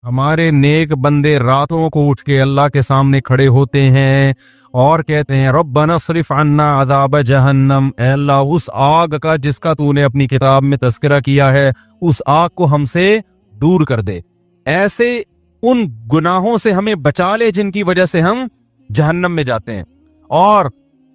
ہمارے نیک بندے راتوں کو اٹھ کے اللہ کے سامنے کھڑے ہوتے ہیں اور کہتے ہیں ربنا اصرف عنا عذاب جہنم، اے اللہ اس آگ کا جس کا تو نے اپنی کتاب میں تذکرہ کیا ہے، اس آگ کو ہم سے دور کر دے، ایسے ان گناہوں سے ہمیں بچا لے جن کی وجہ سے ہم جہنم میں جاتے ہیں، اور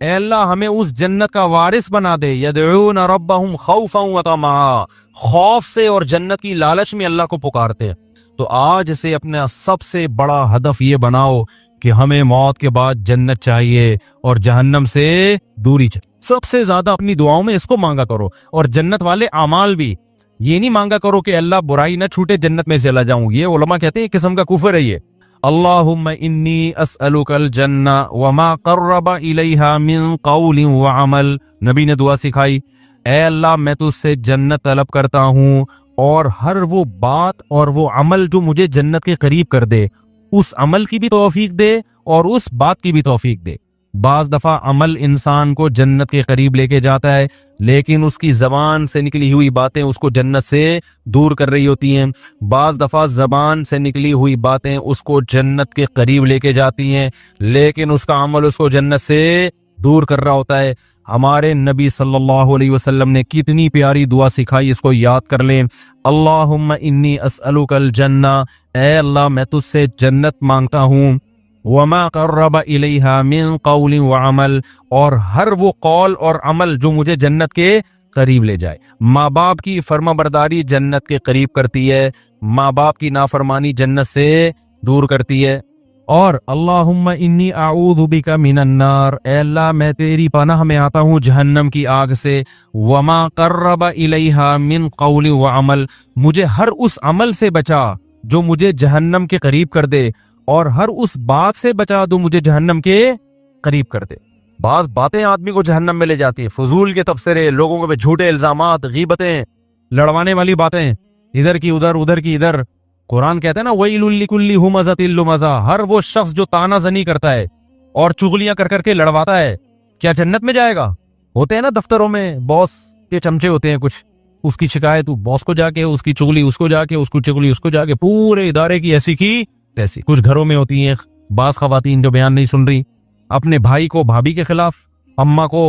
اے اللہ ہمیں اس جنت کا وارث بنا دے، یدعون ربہم خوفا وطمعا، خوف سے اور جنت کی لالچ میں اللہ کو پکارتے ہیں۔ تو آج سے اپنا سب سے بڑا ہدف یہ بناؤ کہ ہمیں موت کے بعد جنت چاہیے اور جہنم سے دوری چاہیے۔ سب سے زیادہ اپنی دعاؤں میں اس کو مانگا کرو، اور جنت والے اعمال بھی یہ نہیں مانگا کرو کہ اللہ برائی نہ چھوٹے جنت میں چلا جاؤں، یہ علماء کہتے ہیں ایک قسم کا کفر ہے یہ۔ اللہم انی اسألک الجنہ وما قرب الیہا من قول وعمل، نبی نے دعا سکھائی، اے اللہ میں تجھ سے جنت طلب کرتا ہوں اور ہر وہ بات اور وہ عمل جو مجھے جنت کے قریب کر دے، اس عمل کی بھی توفیق دے اور اس بات کی بھی توفیق دے۔ بعض دفعہ عمل انسان کو جنت کے قریب لے کے جاتا ہے، لیکن اس کی زبان سے نکلی ہوئی باتیں اس کو جنت سے دور کر رہی ہوتی ہیں۔ بعض دفعہ زبان سے نکلی ہوئی باتیں اس کو جنت کے قریب لے کے جاتی ہیں، لیکن اس کا عمل اس کو جنت سے دور کر رہا ہوتا ہے۔ ہمارے نبی صلی اللہ علیہ وسلم نے کتنی پیاری دعا سکھائی، اس کو یاد کر لیں۔ اللہم انی اسألک الجنہ، اے اللہ میں تجھ سے جنت مانگتا ہوں، وما قرب الیہا من قول وعمل، اور ہر وہ قول اور عمل جو مجھے جنت کے قریب لے جائے۔ ماں باپ کی فرما برداری جنت کے قریب کرتی ہے، ماں باپ کی نافرمانی جنت سے دور کرتی ہے۔ اور اللہم انی اعوذ بک من النار، اے اللہ میں تیری پناہ میں آتا ہوں جہنم کی آگ سے، وما قرب الیہا من قول وعمل، مجھے ہر اس عمل سے بچا جو مجھے جہنم کے قریب کر دے، اور ہر اس بات سے بچا دو مجھے جہنم کے قریب کر دے۔ بعض باتیں آدمی کو جہنم میں لے جاتی ہیں، فضول کے تبصرے، لوگوں کے جھوٹے الزامات، غیبتیں، لڑوانے والی باتیں، ادھر کی ادھر ادھر کی ادھر۔ قرآن کہتا ہے نا وَيْلٌ لِكُلِّ ہُمَزَةٍ لُمَزَةٍ، ہر وہ شخص جو تانا زنی کرتا ہے اور چغلیاں کر کر کے لڑواتا ہے، کیا جنت میں جائے گا؟ ہوتے ہیں نا دفتروں میں باس کے چمچے ہوتے ہیں کچھ، اس کی شکایت باس کو جا کے، اس کی چغلی اس کو جا کے، اس کو چغلی اس کو جا کے، پورے ادارے کی ایسی کی تیسی۔ کچھ گھروں میں ہوتی ہیں بعض خواتین جو بیان نہیں سن رہی، اپنے بھائی کو بھابھی کے خلاف، اماں کو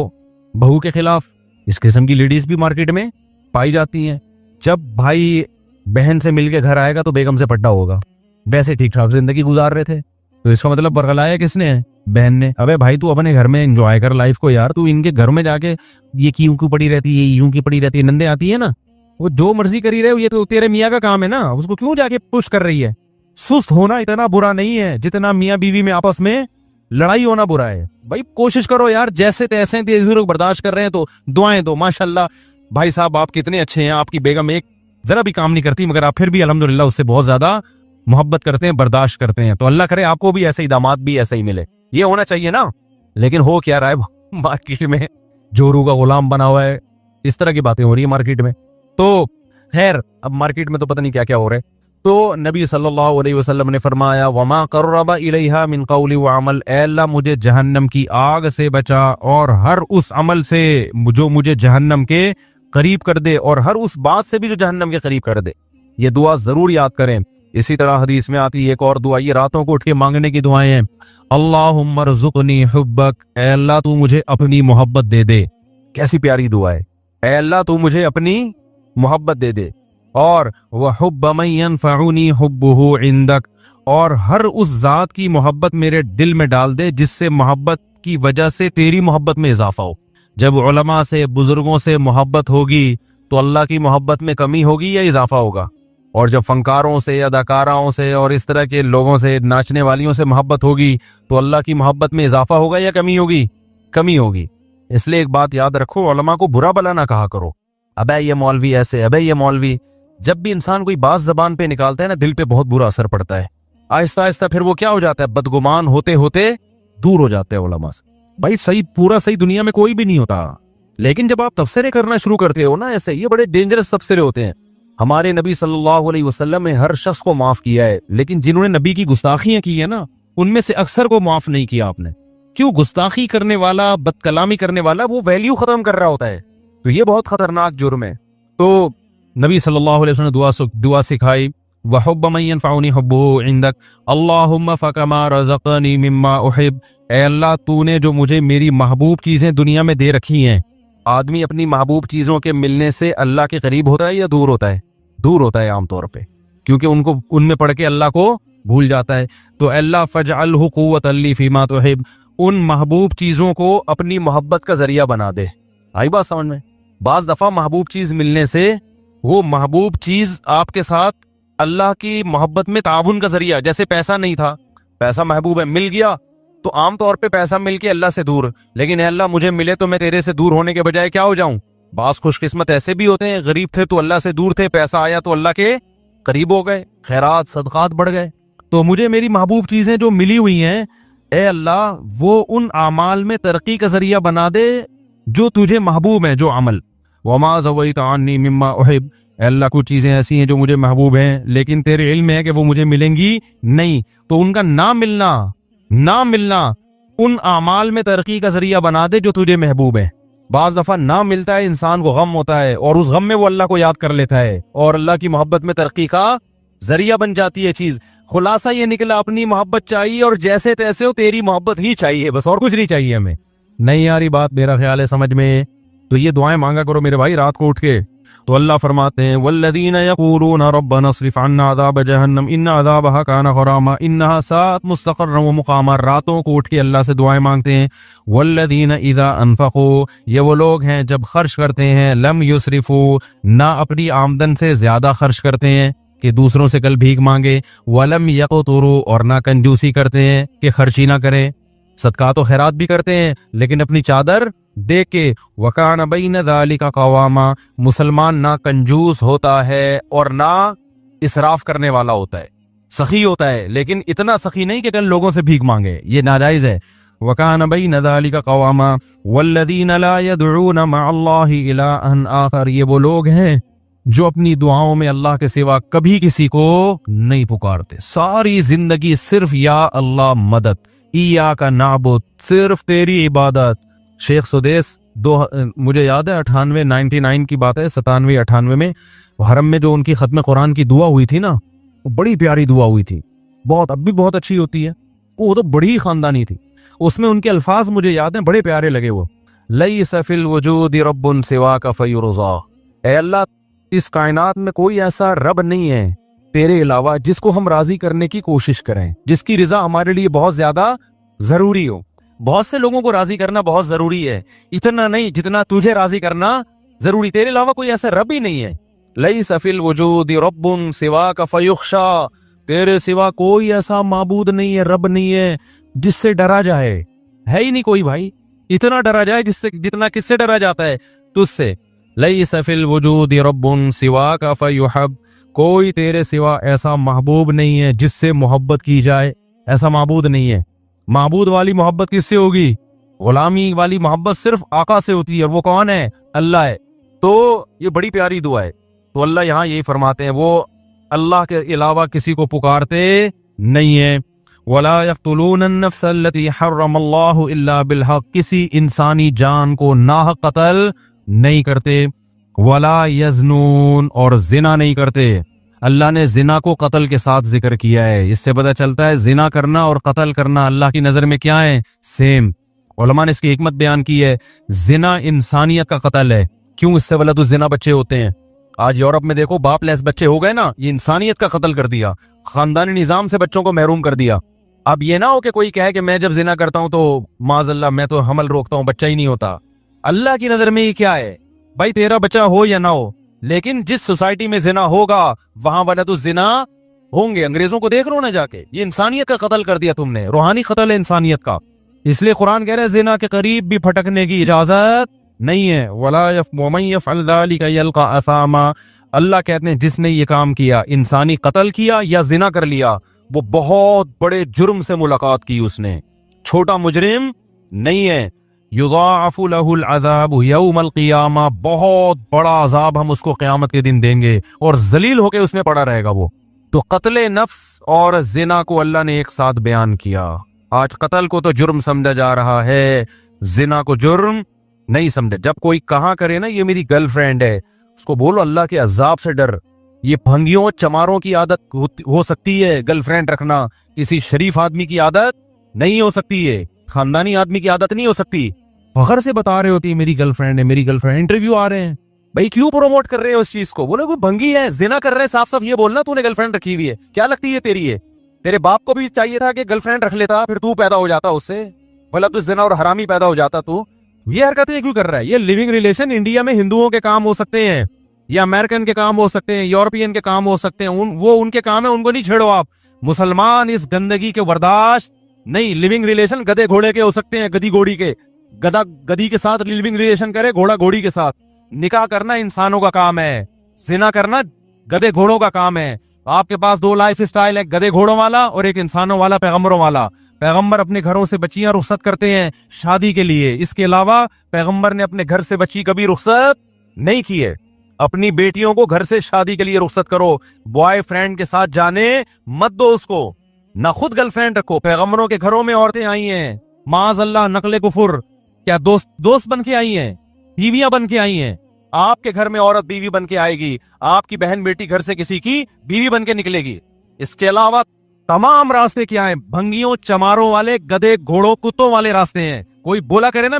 بہو کے خلاف، اس قسم کی لیڈیز بھی مارکیٹ میں پائی جاتی ہیں۔ جب بھائی بہن سے مل کے گھر آئے گا تو بیگم سے پٹا ہوگا، ویسے ٹھیک ٹھاک زندگی گزار رہے تھے، تو اس کا مطلب برگلایا کس نے ہے؟ بہن نے۔ ابے بھائی تو اپنے گھر میں انجوائے کر لائف کو یار، تو ان کے گھر میں جا کے یہ کیوں کی پڑی رہتی ہے، یہ یوں کی پڑی رہتی ہے، نندے آتی ہے نا، وہ جو مرضی کری رہے، یہ تو تیرے میاں کا کام ہے نا، اس کو کیوں جا کے پش کر رہی ہے؟ سست ہونا اتنا برا نہیں ہے جتنا میاں بیوی میں آپس میں لڑائی ہونا برا ہے۔ بھائی کوشش کرو یار، جیسے تیسے لوگ برداشت کر رہے ہیں تو دعائیں دو، ماشاءاللہ بھائی صاحب آپ کتنے اچھے ہیں، آپ کی بیگم ایک ذرا بھی کام نہیں کرتی مگر آپ پھر بھی الحمدللہ اس سے بہت زیادہ محبت کرتے ہیں، برداشت کرتے ہیں، تو اللہ کرے آپ کو بھی ایسے ہی داماد بھی ایسا ہی ملے، یہ ہونا چاہیے نا۔ لیکن ہو کیا رہا ہے مارکیٹ میں، جورو کا غلام بنا ہوا ہے، اس طرح کی باتیں ہو رہی ہیں مارکیٹ میں۔ تو خیر اب مارکیٹ میں تو پتہ نہیں کیا کیا ہو رہا ہے۔ تو نبی صلی اللہ علیہ وسلم نے فرمایا وما قرب الیہا من قول وعمل، اے اللہ مجھے جہنم کی آگ سے بچا اور ہر اس عمل سے جو مجھے جہنم کے قریب کر دے، اور ہر اس بات سے بھی جو جہنم کے قریب کر دے۔ یہ دعا ضرور یاد کریں۔ اسی طرح حدیث میں آتی ہے ایک اور دعا، یہ راتوں کو اٹھ کے مانگنے کی دعائیں ہیں۔ اللہم ارزقنی حبک، اے اللہ تو مجھے اپنی محبت دے دے۔ کیسی پیاری دعا ہے، اے اللہ تو مجھے اپنی محبت دے دے، اور وحب من ينفعنی حبہ عندک، اور ہر اس ذات کی محبت میرے دل میں ڈال دے جس سے محبت کی وجہ سے تیری محبت میں اضافہ ہو۔ جب علماء سے بزرگوں سے محبت ہوگی تو اللہ کی محبت میں کمی ہوگی یا اضافہ ہوگا؟ اور جب فنکاروں سے، اداکاراؤں سے اور اس طرح کے لوگوں سے، ناچنے والیوں سے محبت ہوگی تو اللہ کی محبت میں اضافہ ہوگا یا کمی ہوگی؟ کمی ہوگی۔ اس لیے ایک بات یاد رکھو، علماء کو برا بلا نہ کہا کرو، ابے یہ مولوی ایسے، ابے یہ مولوی۔ جب بھی انسان کوئی بات زبان پہ نکالتا ہے نا، دل پہ بہت برا اثر پڑتا ہے، آہستہ آہستہ پھر وہ کیا ہو جاتا ہے، بدگمان ہوتے ہوتے دور ہو جاتے ہیں علماء سے۔ بھائی صحیح، پورا صحیح دنیا میں کوئی بھی نہیں ہوتا، لیکن جب آپ تبصرے کرنا شروع کرتے ہو نا ایسے، یہ بڑے ڈینجرس تبصرے ہوتے ہیں۔ ہمارے نبی صلی اللہ علیہ وسلم نے ہر شخص کو معاف کیا ہے، لیکن جنہوں نے نبی کی گستاخیاں کی ہیں نا، ان میں سے اکثر کو معاف نہیں کیا آپ نے۔ کیوں؟ گستاخی کرنے والا، بد کلامی کرنے والا وہ ویلیو ختم کر رہا ہوتا ہے، تو یہ بہت خطرناک جرم ہے۔ تو نبی صلی اللہ علیہ وسلم نے دعا سکھائی، وحب من ينفعني حبه عندك اللهم فكما رزقني مما احب، اے اللہ تو نے جو مجھے میری محبوب چیزیں دنیا میں دے رکھی ہیں۔ آدمی اپنی محبوب چیزوں کے ملنے سے اللہ کے قریب ہوتا ہے یا دور ہوتا ہے؟ دور ہوتا ہے عام طور پہ، کیونکہ ان میں پڑھ کے اللہ کو بھول جاتا ہے۔ تو اے اللہ فاجعلہ قوۃ لی فیما تحب، ان محبوب چیزوں کو اپنی محبت کا ذریعہ بنا دے۔ آئی بات سمجھ میں؟ بعض دفعہ محبوب چیز ملنے سے وہ محبوب چیز آپ کے ساتھ اللہ کی محبت میں تعاون کا ذریعہ، جیسے پیسہ نہیں تھا، پیسہ محبوب ہے، مل گیا تو عام طور پہ پیسہ مل کے اللہ سے دور، لیکن اے اللہ مجھے ملے تو میں تیرے سے دور ہونے کے بجائے کیا ہو جاؤں؟ بعض خوش قسمت ایسے بھی ہوتے ہیں، غریب تھے تو اللہ سے دور تھے، پیسہ آیا تو اللہ کے قریب ہو گئے، خیرات صدقات بڑھ گئے۔ تو مجھے میری محبوب چیزیں جو ملی ہوئی ہیں اے اللہ وہ ان اعمال میں ترقی کا ذریعہ بنا دے جو تجھے محبوب ہیں، جو عمل۔ وما زویت عنی مما احب، اے اللہ کچھ چیزیں ایسی ہیں جو مجھے محبوب ہیں لیکن تیرے علم ہے کہ وہ مجھے ملیں گی نہیں، تو ان کا نہ ملنا ان اعمال میں ترقی کا ذریعہ بنا دے جو تجھے محبوب ہے۔ بعض دفعہ نہ ملتا ہے، انسان کو غم ہوتا ہے اور اس غم میں وہ اللہ کو یاد کر لیتا ہے اور اللہ کی محبت میں ترقی کا ذریعہ بن جاتی ہے چیز۔ خلاصہ یہ نکلا اپنی محبت چاہیے اور جیسے تیسے ہو تیری محبت ہی چاہیے، بس اور کچھ نہیں چاہیے ہمیں۔ نہیں آ رہی بات میرا خیال ہے سمجھ میں؟ تو یہ دعائیں مانگا کرو میرے بھائی رات کو اٹھ کے۔ تو اللہ فرماتے ہیں والذین یقولون ربنا اصرف عنا عذاب جہنم ان عذابها کان غراما انها ساءت مستقرا ومقاما، راتوں کو اٹھ کے اللہ سے دعائیں مانگتے ہیں۔ والذین اذا انفقوا، یہ وہ لوگ ہیں جب خرچ کرتے ہیں، لم یسرفوا، نہ اپنی آمدن سے زیادہ خرچ کرتے ہیں کہ دوسروں سے کل بھیک مانگے، ولم یقتروا، اور نہ کنجوسی کرتے ہیں کہ خرچی نہ کریں، صدقات و خیرات بھی کرتے ہیں لیکن اپنی چادر دیکھ کے۔ وکان بین ذالک قواما، مسلمان نہ کنجوس ہوتا ہے اور نہ اسراف کرنے والا ہوتا ہے، سخی ہوتا ہے لیکن اتنا سخی نہیں کہ کل لوگوں سے بھیک مانگے، یہ ناجائز ہے۔ وکان بین ذالک قواما والذین لا يدعون مع اللہ الہا آخر، یہ وہ لوگ ہیں جو اپنی دعاؤں میں اللہ کے سوا کبھی کسی کو نہیں پکارتے، ساری زندگی صرف یا اللہ مدد، ایاک نعبد، صرف تیری عبادت۔ شیخ سدیس مجھے یاد ہے 99 کی بات ہے، 97-98 میں حرم میں جو ان کی ختم قرآن کی دعا ہوئی تھی نا، وہ بڑی پیاری دعا ہوئی تھی، بہت اب بھی بہت اچھی ہوتی ہے، وہ تو بڑی خاندانی تھی۔ اس میں ان کے الفاظ مجھے یاد ہیں، بڑے پیارے لگے وہ، لیس فی الوجود رب سواک فیرضا، اے اللہ اس کائنات میں کوئی ایسا رب نہیں ہے تیرے علاوہ جس کو ہم راضی کرنے کی کوشش کریں، جس کی رضا ہمارے لیے بہت زیادہ ضروری ہو۔ بہت سے لوگوں کو راضی کرنا بہت ضروری ہے، اتنا نہیں جتنا تجھے راضی کرنا ضروری، تیرے علاوہ کوئی ایسا رب ہی نہیں ہے۔ لیس فی الوجود رب سواک فیخشا، تیرے سوا کوئی ایسا معبود نہیں ہے، رب نہیں ہے جس سے ڈرا جائے، ہے ہی نہیں کوئی بھائی، اتنا ڈرا جائے جتنا کس سے ڈرا جاتا ہے؟ تجھ سے۔ لیس فی الوجود رب سواک فیحب، کوئی تیرے سوا ایسا محبوب نہیں ہے جس سے محبت کی جائے، ایسا معبود نہیں ہے۔ معبود والی محبت کس سے ہوگی؟ غلامی والی محبت صرف آقا سے ہوتی ہے، وہ کون ہے؟ اللہ ہے۔ تو یہ بڑی پیاری دعا ہے۔ تو اللہ یہاں یہی فرماتے ہیں وہ اللہ کے علاوہ کسی کو پکارتے نہیں ہیں۔ وَلَا يَقْتُلُونَ النَّفْسَ الَّتِي حَرَّمَ اللَّهُ إِلَّا بِالْحَقِّ، کسی انسانی جان کو ناحق قتل نہیں کرتے۔ وَلَا يَزْنُونَ، اور زنا نہیں کرتے۔ اللہ نے زنا کو قتل کے ساتھ ذکر کیا ہے، اس سے پتہ چلتا ہے زنا کرنا اور قتل کرنا اللہ کی نظر میں کیا ہے؟ سیم۔ علماء نے اس کی حکمت بیان کی ہے، زنا انسانیت کا قتل ہے۔ کیوں؟ اس سے ولد الزنا بچے ہوتے ہیں۔ آج یورپ میں دیکھو باپ لیس بچے ہو گئے نا، یہ انسانیت کا قتل کر دیا، خاندانی نظام سے بچوں کو محروم کر دیا۔ اب یہ نہ ہو کہ کوئی کہے کہ میں جب زنا کرتا ہوں تو معاذ اللہ میں تو حمل روکتا ہوں، بچہ ہی نہیں ہوتا۔ اللہ کی نظر میں یہ کیا ہے بھائی؟ تیرا بچہ ہو یا نہ ہو، لیکن جس سوسائٹی میں زنا ہوگا وہاں ولد الزنا ہوں گے۔ انگریزوں کو دیکھ لو نا جا کے، یہ انسانیت کا قتل کر دیا تم نے، روحانی قتل ہے انسانیت کا۔ اس لیے قرآن کہہ رہا ہے زنا کے قریب بھی پھٹکنے کی اجازت نہیں ہے۔ وَمَن يَفْعَلْ ذَلِكَ يَلْقَ أَثَامًا، اللہ کہتے ہیں جس نے یہ کام کیا، انسانی قتل کیا یا زنا کر لیا، وہ بہت بڑے جرم سے ملاقات کی، اس نے چھوٹا مجرم نہیں ہے۔ یضاعف له العذاب یوم القیامہ، بہت بڑا عذاب ہم اس کو قیامت کے دن دیں گے اور ذلیل ہو کے اس میں پڑا رہے گا وہ۔ تو قتل نفس اور زنا کو اللہ نے ایک ساتھ بیان کیا۔ آج قتل کو تو جرم سمجھا جا رہا ہے، زنا کو جرم نہیں سمجھا۔ جب کوئی کہاں کرے نا یہ میری گرل فرینڈ ہے، اس کو بولو اللہ کے عذاب سے ڈر، یہ بھنگیوں چماروں کی عادت ہو سکتی ہے گرل فرینڈ رکھنا، کسی شریف آدمی کی عادت نہیں ہو سکتی ہے، خاندانی آدمی کی عادت نہیں ہو سکتی۔ فخر سے بتا رہے ہوتی ہے میری گرل فرینڈ ہے، میری گرل فرینڈ، انٹرویو آ رہے ہیں، بھائی کیوں پروموٹ کر رہے ہیں اس چیز کو؟ بولے کوئی بھنگی ہے، زنا کر رہے ہیں، صاف صاف یہ بولنا تو نے گرل فرینڈ رکھی ہوئی ہے، کیا لگتی ہے تیری ہے؟ تیرے باپ کو بھی چاہیے تھا کہ گرل فرینڈ رکھ لیتا، پھر تو پیدا ہو جاتا اس سے، بولا تو زنا اور حرامی پیدا ہو جاتا تو۔ یہ حرکتیں کیوں کر رہا ہے؟ یہ لیونگ ریلیشن انڈیا میں ہندوؤں کے کام ہو سکتے ہیں، یا امریکن کے کام ہو سکتے ہیں، یورپین کے کام ہو سکتے ہیں، وہ ان کے کام ہے، ان کو نہیں چھیڑو آپ۔ مسلمان اس گندگی کے برداشت نہیں۔ لیونگ ریلیشن گدے گھوڑے کے ہو سکتے ہیں، گدی گھوڑی کے، گدا گدی کے ساتھ لیونگ ریلیشن کرے، گھوڑا گھوڑی کے ساتھ۔ نکاح کرنا انسانوں کا کام ہے، زنا کرنا گدے گھوڑوں کا کام ہے۔ آپ کے پاس دو لائف سٹائل ہے، گدے گھوڑوں والا اور ایک انسانوں والا، پیغمبروں والا۔ پیغمبر اپنے گھروں سے بچیاں رخصت کرتے ہیں شادی کے لیے، اس کے علاوہ پیغمبر نے اپنے گھر سے بچی کبھی رخصت نہیں کی ہے۔ اپنی بیٹیوں کو گھر سے شادی کے لیے رخصت کرو، بوائے فرینڈ کے ساتھ جانے مت دو اس کو، نہ خود گرل فرینڈ رکھو۔ پیغمبروں کے گھروں میں عورتیں آئی ہیں، معاذ اللہ، نقل کفر، کیا دوست بن کے آئی ہیں، بیویاں بن کے آئی ہیں۔ آپ کے گھر میں عورت بیوی بن کے آئے گی، آپ کی بہن بیٹی گھر سے کسی کی بیوی بن کے نکلے گی۔ اس کے علاوہ تمام راستے کیا ہیں؟ بھنگیوں چماروں والے، گدے گھوڑوں کتوں والے راستے ہیں۔ کوئی بولا کرے نا،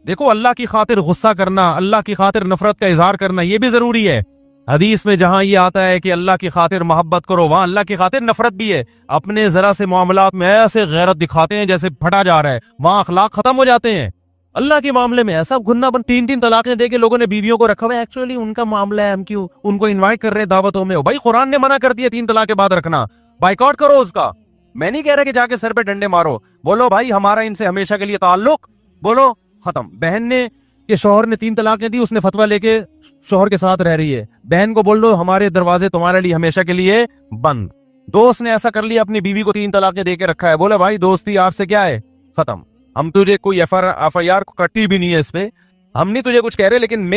دیکھو اللہ کی خاطر غصہ کرنا، اللہ کی خاطر نفرت کا اظہار کرنا، یہ بھی ضروری ہے۔ حدیث میں جہاں یہ آتا ہے کہ اللہ کی خاطر محبت کرو، وہاں اللہ کی خاطر نفرت بھی ہے۔ اپنے ذرا سے معاملات میں ایسے غیرت دکھاتے ہیں جیسے پھٹا جا رہا ہے، وہاں اخلاق ختم ہو جاتے ہیں۔ اللہ کے معاملے میں ایسا گھننا بن، تین طلاقیں دے کے لوگوں نے بیویوں کو رکھا ہوا ہے، ایکچولی ان کا معاملہ ہے، ہم کیوں ان کو انوائٹ کر رہے ہیں دعوتوں میں؟ بھائی قرآن نے منع کر دیا 3 طلاق کے بعد رکھنا، بائیکاٹ کرو اس کا۔ میں نہیں کہہ رہا کہ جا کے سر پہ ڈنڈے مارو، بولو بھائی ہمارا ان سے ہمیشہ کے لیے تعلق، بولو ختم۔ بہن نے کہ شوہر نے 3 طلاقیں دی، اس نے فتویٰ لے کے شوہر کے ساتھ رہ رہی ہے، بہن کو بول دو ہمارے دروازے تمہارے لیے ہمیشہ کے لیے بند۔ دوست نے ایسا کر لیا، اپنی بیوی کو 3 طلاقیں دے کے رکھا ہے، بولے بھائی دوستی آپ سے کیا ہے، ختم، ہم تجھے کوئی ایف آئی آر کٹی بھی نہیں ہے اس پہ، ہم نہیں تجھے کچھ کہہ رہے، لیکن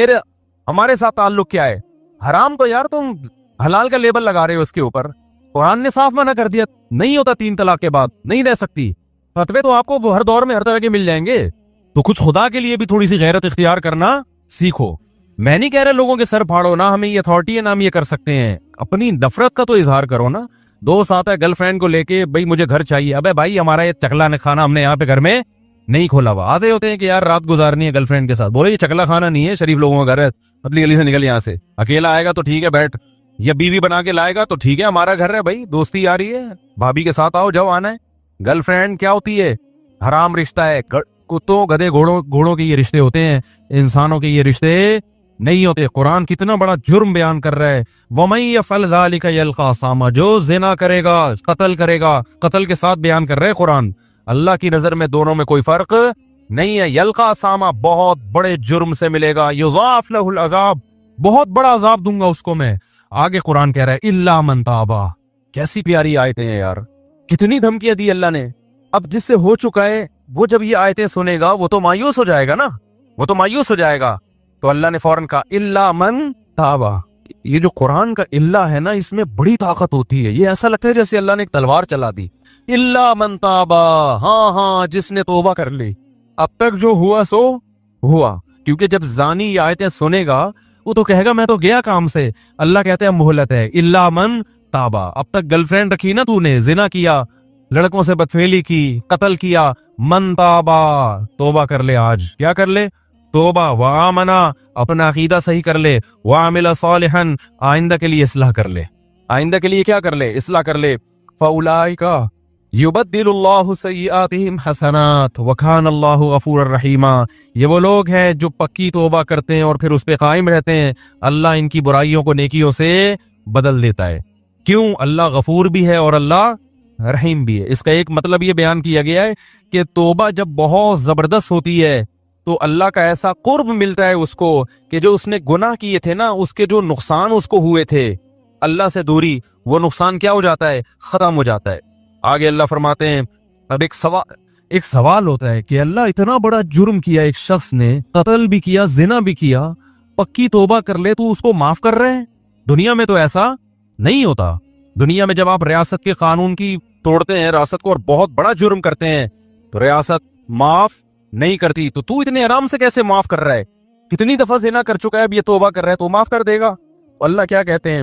ہمارے ساتھ تعلق کیا ہے؟ حرام تو یار تم حلال کا لیبل لگا رہے ہو اس کے اوپر۔ قرآن نے صاف منع کر دیا، نہیں ہوتا 3 طلاق کے بعد، نہیں رہ سکتی۔ فتوے تو آپ کو ہر دور میں ہر طرح کے مل جائیں گے، تو کچھ خدا کے لیے بھی تھوڑی سی غیرت اختیار کرنا سیکھو۔ میں نہیں کہہ رہا لوگوں کے سر پھاڑو، نہ ہمیں یہ اتھارٹی ہے نہ ہم یہ کر سکتے ہیں، اپنی نفرت کا تو اظہار کرو نا۔ دوست آتا ہے گرل فرینڈ کو لے کے، بھائی مجھے گھر چاہیے، ابے بھائی ہمارا یہ چکلا کھانا ہم نے یہاں پہ گھر میں نہیں کھولا ہوا۔ آتے ہوتے ہیں کہ یار رات گزارنی ہے گرل فرینڈ کے ساتھ، بولے یہ چکلا کھانا نہیں ہے، شریف لوگوں کا گھر ہے، پتلی گلی سے نکل یہاں سے، اکیلا آئے گا تو ٹھیک ہے بیٹھ، یا بیوی بنا کے لائے گا تو ٹھیک ہے، ہمارا گھر ہے بھائی، دوستی آ رہی ہے بھابھی کے ساتھ آؤ جاؤ آنا ہے۔ گرل فرینڈ کیا ہوتی ہے؟ حرام رشتہ ہے، کتوں گدے گھوڑوں کے یہ رشتے ہوتے ہیں، انسانوں کے یہ رشتے نہیں ہوتے۔ قرآن کتنا بڑا جرم بیان کر رہا ہے، وَمَن يَفْعَلْ ذَلِكَ يَلْقَىٰ أَثَامًا، جو زنا کرے گا، قتل کرے گا، قتل کے ساتھ بیان کر رہے قرآن۔ اللہ کی نظر میں دونوں میں کوئی فرق نہیں ہے۔ یلقا ساما، بہت بڑے جرم سے ملے گا، یضاعف لہ العذاب، بہت بڑا عذاب دوں گا اس کو میں۔ آگے قرآن کہہ رہا ہے الا من تابا، کیسی پیاری آیتیں ہیں یار، کتنی دھمکیاں دی اللہ نے۔ اب جس سے ہو چکا ہے وہ جب یہ آیتیں سنے گا وہ تو مایوس ہو جائے گا نا، وہ تو مایوس ہو جائے گا۔ تو اللہ نے فوراً کہا الا من تابا۔ یہ جو قرآن کا الا ہے نا، اس میں بڑی طاقت ہوتی ہے، یہ ایسا لگتا ہے جیسے اللہ نے ایک تلوار چلا دی۔ الا من تابا، ہاں جس نے توبہ کر لی۔ اب تک جو ہوا سو ہوا، کیونکہ جب زانی یہ آیتیں سنے گا وہ تو کہے گا میں تو گیا کام سے۔ اللہ کہتے ہیں مہلت ہے، الا من تابا۔ اب تک گرل فرینڈ رکھی نا تو نے، زنا کیا، لڑکوں سے بدفعلی کی، قتل کیا، من تابا، توبہ کر لے، آج کیا کر لے؟ توبہ، وآمنا، اپنا عقیدہ صحیح کر لے، وعمل صالحا، آئندہ کے لیے اصلاح کر لے، آئندہ کے لیے کیا کر لے؟ اصلاح کر لے۔ فاولئک یبدل اللہ سیئاتہم حسنات وکان اللہ غفورا رحیما، یہ وہ لوگ ہیں جو پکی توبہ کرتے ہیں اور پھر اس پہ قائم رہتے ہیں، اللہ ان کی برائیوں کو نیکیوں سے بدل دیتا ہے۔ کیوں؟ اللہ غفور بھی ہے اور اللہ رحیم بھی ہے۔ اس کا ایک مطلب یہ بیان کیا گیا ہے کہ توبہ جب بہت زبردست ہوتی ہے تو اللہ کا ایسا قرب ملتا ہے اس کو کہ جو اس نے گناہ کیے تھے نا، اس کے جو نقصان اس کو ہوئے تھے، اللہ سے دوری، وہ نقصان کیا ہو جاتا ہے؟ ختم ہو جاتا ہے۔ آگے اللہ فرماتے ہیں، اب ایک سوال ہوتا ہے کہ اللہ اتنا بڑا جرم کیا ایک شخص نے، قتل بھی کیا، زنا بھی کیا، پکی توبہ کر لے تو اس کو معاف کر رہے ہیں؟ دنیا میں تو ایسا نہیں ہوتا۔ دنیا میں جب آپ ریاست کے قانون کی توڑتے ہیں، ریاست کو، اور بہت بڑا جرم کرتے ہیں تو ریاست معاف نہیں کرتی۔ تو اتنے آرام سے کیسے معاف کر رہا ہے؟ کتنی دفعہ زنا کر چکا ہے، اب یہ توبہ کر رہا ہے تو معاف کر دے گا۔ اللہ کیا کہتے ہیں؟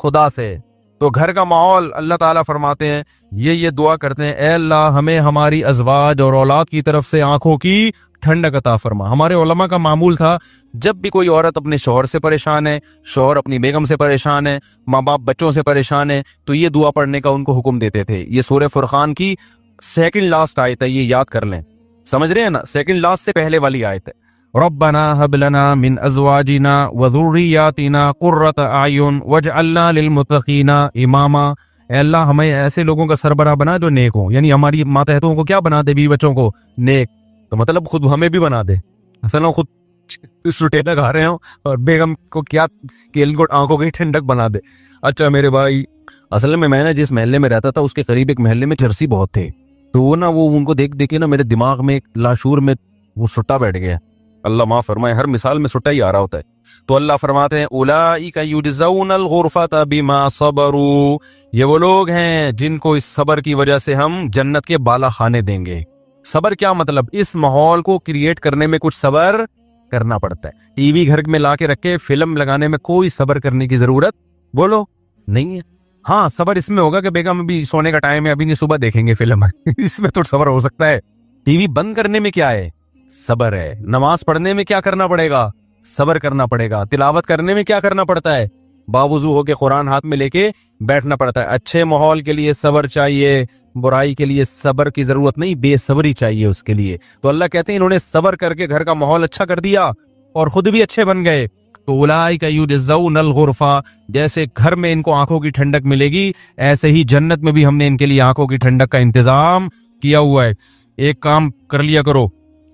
خدا سے. تو گھر کا ماحول اللہ تعالیٰ فرماتے ہیں یہ دعا کرتے ہیں, اے اللہ ہمیں ہماری ازواج اور اولاد کی طرف سے آنکھوں کی ٹھنڈک عطا فرما. ہمارے علماء کا معمول تھا جب بھی کوئی عورت اپنے شوہر سے پریشان ہے, شوہر اپنی بیگم سے پریشان ہے, ماں باپ بچوں سے پریشان ہے, تو یہ دعا پڑھنے کا ان کو حکم دیتے تھے. یہ سورہ فرقان کی سیکنڈ لاسٹ آیت ہے, یہ یاد کر لیں. سمجھ رہے ہیں نا, سیکنڈ لاسٹ سے پہلے والی آیت ہے. ربنا هب لنا من ازواجنا وذرياتنا قرة اعین واجعلنا للمتقین اماما. اے اللہ ہمیں ایسے لوگوں کا سربراہ بنا جو نیک ہوں, یعنی ہماری ماتحتوں کو کیا بنا دے, بیوی بچوں کو نیک. تو مطلب خود ہمیں بھی بنا دے, اصل میں خود سٹینا کھا رہے ہوں اور بیگم کو کیا کیل کو آنکھوں کی ٹھنڈک بنا دے. اچھا میرے بھائی, اصل میں نے جس محلے میں رہتا تھا اس کے قریب ایک محلے میں جرسی بہت تھے, تو وہ ان کو دیکھ کے نا میرے دماغ میں ایک لاشور میں وہ سٹا بیٹھ گیا. اللہ معاف فرمائے, ہر مثال میں سٹا ہی آ رہا ہوتا ہے. تو اللہ فرماتے ہیں اولئک یجزون الغرفۃ بما صبروا, یہ وہ لوگ ہیں جن کو اس صبر کی وجہ سے ہم جنت کے بالا خانے دیں گے. صبر کیا مطلب, اس ماحول کو کریٹ کرنے میں کچھ صبر کرنا پڑتا ہے. ٹی وی گھر میں لا کے رکھے, فلم لگانے میں کوئی صبر کرنے کی ضرورت بولو نہیں ہے. ہاں صبر اس میں ہوگا کہ بیگم ابھی سونے کا ٹائم ہے, ابھی نہیں صبح دیکھیں گے فلم, اس میں تو صبر ہو سکتا ہے. ٹی وی بند کرنے میں کیا ہے, صبر ہے. نماز پڑھنے میں کیا کرنا پڑے گا, صبر کرنا پڑے گا. تلاوت کرنے میں کیا کرنا پڑتا ہے, باوضو ہو کے قرآن ہاتھ میں لے کے بیٹھنا پڑتا ہے. اچھے ماحول کے لیے صبر چاہیے, برائی کے لیے صبر کی ضرورت نہیں, بے صبری چاہیے اس کے لیے. تو اللہ کہتے ہیں انہوں نے صبر کر کے گھر کا ماحول اچھا کر دیا اور خود بھی اچھے بن گئے. تو اولئک یجزون الغرفہ, جیسے گھر میں ان کو آنکھوں کی ٹھنڈک ملے گی, ایسے ہی جنت میں بھی ہم نے ان کے لیے آنکھوں کی ٹھنڈک کا انتظام کیا ہوا ہے. ایک کام کر لیا کرو,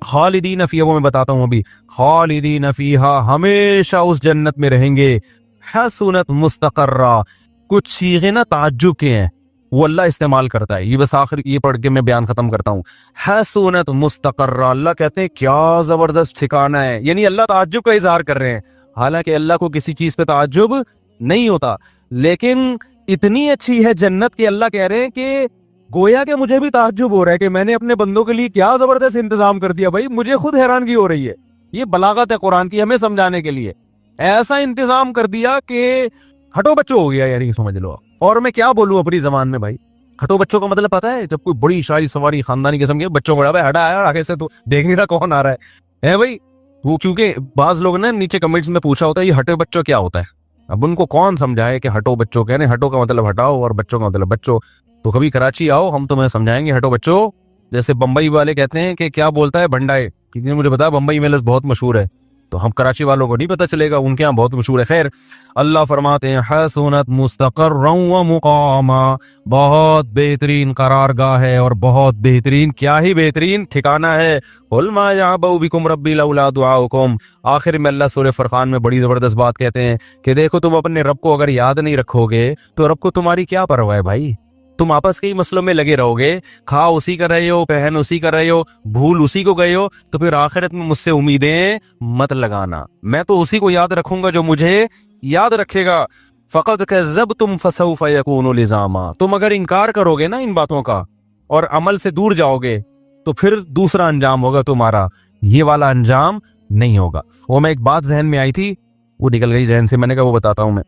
خالدین فیہا, وہ میں بتاتا ہوں ابھی, خالدین فیہا, ہمیشہ اس جنت میں رہیں گے. حسنت مستقرہ, کچھ صیغے نا تعجب کے ہیں, وہ اللہ استعمال کرتا ہے. یہ بس آخر یہ پڑھ کے میں بیان ختم کرتا ہوں. حسنت مستقرہ, اللہ کہتے ہیں کیا زبردست ٹھکانہ ہے, یعنی اللہ تعجب کا اظہار کر رہے ہیں. حالانکہ اللہ کو کسی چیز پہ تعجب نہیں ہوتا, لیکن اتنی اچھی ہے جنت کہ اللہ کہہ رہے ہیں کہ گویا کہ مجھے بھی تعجب ہو رہا ہے کہ میں نے اپنے بندوں کے لیے کیا زبردست انتظام کر دیا. بھائی مجھے خود حیرانگی ہو رہی ہے. یہ بلاغت ہے قرآن کی, ہمیں سمجھانے کے لیے ایسا انتظام کر دیا کہ ہٹو بچوں ہو گیا, یعنی سمجھ لو. اور میں کیا بولوں اپنی زبان میں بھائی, ہٹو بچوں کا مطلب پتا ہے, جب کوئی بڑی شاری سواری خاندانی قسم کے بچوں کو ہٹا ہے آگے سے تو دیکھ نہیں رہا کون آ رہا ہے بھائی. وہ کیونکہ بعض لوگ نے نیچے کمنٹس میں پوچھا ہوتا ہے یہ ہٹے بچوں کیا ہوتا ہے. اب ان کو کون سمجھائے کہ ہٹو بچوں کہنے, ہٹو کا مطلب ہٹاؤ اور بچوں کا مطلب بچوں. تو کبھی کراچی آؤ, ہم تمہیں سمجھائیں گے ہٹو بچوں. جیسے بمبئی والے کہتے ہیں کہ کیا بولتا ہے بھنڈائے, کسی نے مجھے بتایا بمبئی میں لفظ بہت مشہور ہے, تو ہم کراچی والوں کو نہیں پتہ چلے گا, ان کے یہاں بہت مشہور ہے. خیر, اللہ فرماتے ہیں حسنت مستقرا و مقاما, بہت بہترین قرارگاہ ہے اور بہت بہترین, کیا ہی بہترین ٹھکانہ ہے. قل ما یعبأ بکم ربی لولا دعاؤکم, آخر میں اللہ سورہ فرقان میں بڑی زبردست بات کہتے ہیں کہ دیکھو تم اپنے رب کو اگر یاد نہیں رکھو گے تو رب کو تمہاری کیا پرواہ ہے بھائی. تم آپس کے ہی مسئلوں میں لگے رہو گے, کھا اسی کر رہے ہو, پہن اسی کر رہے ہو, بھول اسی کو گئے ہو, تو پھر آخرت میں مجھ سے امیدیں مت لگانا. میں تو اسی کو یاد رکھوں گا جو مجھے یاد رکھے گا. فقد کذبتم فسوف یکون لزاما, تم اگر انکار کرو گے نا ان باتوں کا اور عمل سے دور جاؤ گے تو پھر دوسرا انجام ہوگا تمہارا, یہ والا انجام نہیں ہوگا. وہ میں ایک بات ذہن میں آئی تھی, وہ نکل گئی ذہن سے, میں نے کہا وہ بتاتا ہوں میں.